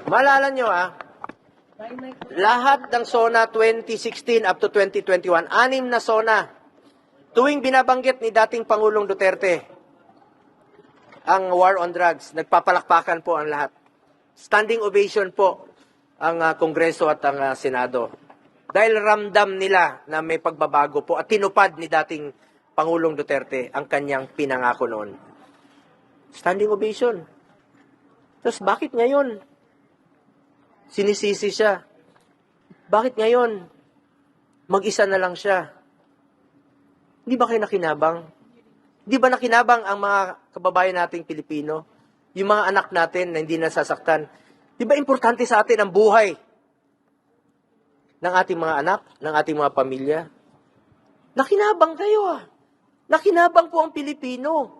Maalala nyo lahat ng SONA 2016 up to 2021, 6 na SONA. Tuwing binabanggit ni dating Pangulong Duterte ang war on drugs, nagpapalakpakan po ang lahat. Standing ovation po ang Kongreso at ang Senado. Dahil ramdam nila na may pagbabago po at tinupad ni dating Pangulong Duterte ang kanyang pinangako noon. Standing ovation. Tapos bakit ngayon sinisisi siya? Bakit ngayon mag-isa na lang siya? Hindi ba kayo nakinabang? Hindi ba nakinabang ang mga kababayan nating Pilipino? Yung mga anak natin na hindi nasasaktan? Di ba importante sa atin ang buhay ng ating mga anak, ng ating mga pamilya? Nakinabang kayo Nakinabang po ang Pilipino.